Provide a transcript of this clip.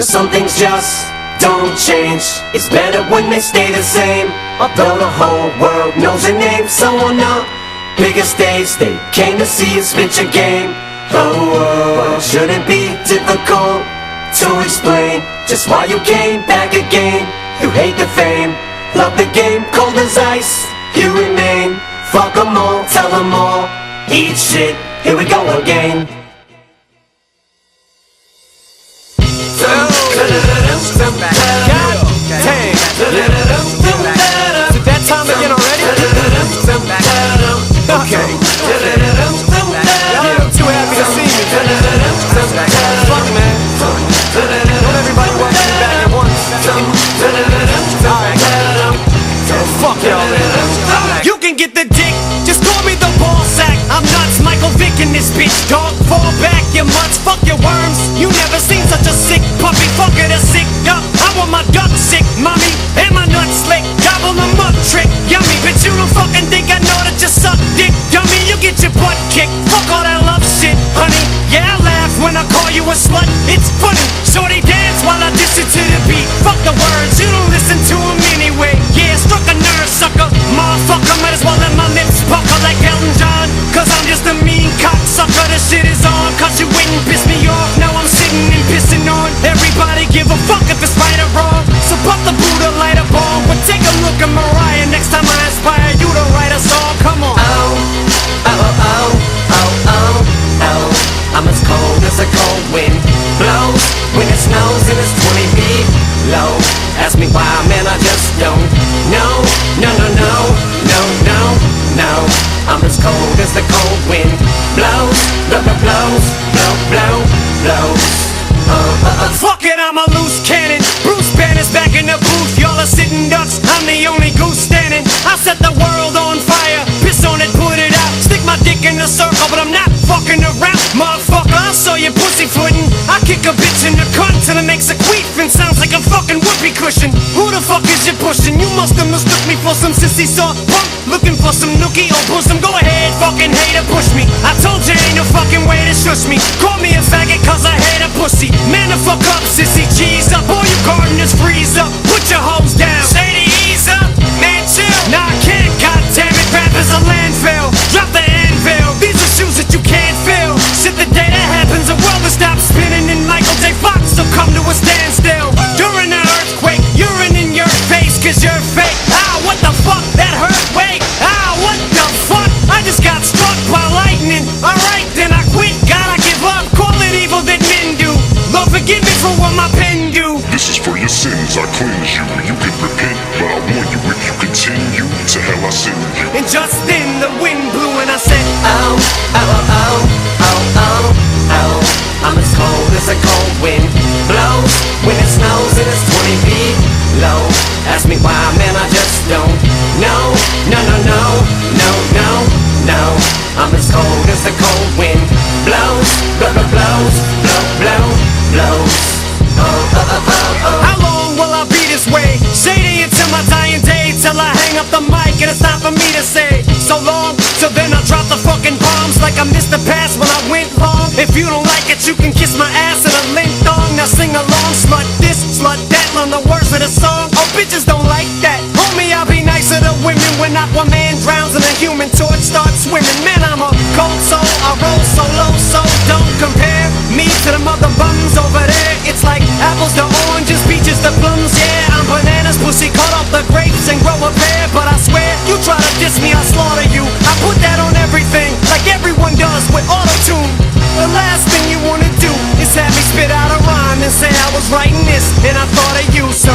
'cause some things just don't change. It's better when they stay the same. Although the whole world knows your name, someone up bigger stage, they came to see you spit your game. Oh, it shouldn't be difficult to explain just why you came back again. You hate the fame, love the game, cold as ice, you remain. Fuck them all, tell them all, eat shit, here we go again. Is it that time again already? Okay. Y'all too happy to see me. Fuck man. Don't everybody want me back at once. Fuck y'all. You can get the dick, just call me the ball sack. I'm nuts, Michael Vick in this bitch, dog. Fall back, you mutts, fuck your worms. You never seen such a sick puppy, fuck it, a sick duck. I want my duck sick, mommy, and my nuts slick. Gobble them up, trick, yummy. Bitch, you don't fucking think I know that you suck dick, dummy. You get your butt kicked, fuck all that love shit, honey. Yeah, I laugh when I call you a slut, it's funny. Shorty dance while I diss it to the beat. Fuck the words, you don't listen to them anyway. Yeah, struck a nerve, sucker. Motherfucker, might as well let my lips pucker like Elton John. 'Cause I'm just a mean cocksucker, the shit is on. 'Cause you wouldn't piss me off, now I'm sitting and pissing on everybody, give a fuck if it's right or wrong. So pop the Buddha, light a bomb. But take a look at Mariah, next time I inspire you to write a song, come on. Oh, oh, oh, oh, oh, oh. I'm as cold as a cold wind blows when it snows and it's 20 feet low. Ask me why, man, I just don't know. No, no, no, no, no, no. I'm as cold as the cold wind blows, blow, blow, blows, blow, blow, blows. Fuck it, I'm a loose cannon. Bruce Banner's back in the booth. Y'all are sitting ducks, I'm the only goose standing. I'll set the world on fire, piss on it, put it out. Stick my dick in a circle, but I'm not fucking around. Motherfucker, I saw you pussyfootin'. I kick a bitch in the cunt till it makes a queef and sounds like a fucking whoopee cushion. Who the fuck is you pushing? You must have mistook me for some sissy soft punk. Looking for some nookie or bosom. Go ahead, fucking hater, push me. I told you ain't no fucking way to shush me. Call me a faggot 'cause I hate a pussy. Man, the fuck up, sissy, cheese up. All you gardeners freeze up. Put your hoes down. Shady, ease up. Man, chill. Nah, I can't, goddammit. Rap is a landfill. Drop the anvil. These are shoes that you can't fill. Shit, the day that happens, the world will stop spinning and Michael J. Fox will come to a standstill. During the earthquake, urine in your face 'cause you're fake. Ah, what the fuck? That hurt, wait. Ah, what the fuck? I just got struck by lightning. Alright, then I quit. Gotta give up. Call it evil that men do. Lord, forgive me for what my pen do. This is for your sins, I cleanse you. You can repent, but I warn you, if you continue, to hell I send you. And just then the wind blew and I said, Oh, oh, oh, oh, oh, oh, oh. I'm as cold as a cold wind blows when it snows and it's 20 feet low. Ask me why, man, I just don't know. No, no, no, no, no, no. I'm as cold as the cold wind blows, blow, blow, blows, blow, blow, blows. Oh, oh, oh, oh, oh. how long will I be this way? Shady until my dying day, till I hang up the mic and it's time for me to say so long. So then I drop the fucking bombs like I missed the pass when I went long. If you don't like it, you can kiss my ass in a link thong. Now sing along, slut this, slut that, learn the words of the song. Oh, bitches don't like that. Homie, I'll be nicer to women when Aquaman drowns and a human torch starts swimming. Man, I'm a cold soul, I roll solo, so don't compare me to the mother bums over there. It's like apples to oranges, peaches to plums. Yeah, I'm bananas, pussy, cut off the grapes and grow a pear. But I swear, you try to diss me, I'll slaughter you. I put that on everything, like everyone does with auto-tune. The last thing you wanna do is have me spit out a rhyme and say I was writing this and I thought of you. So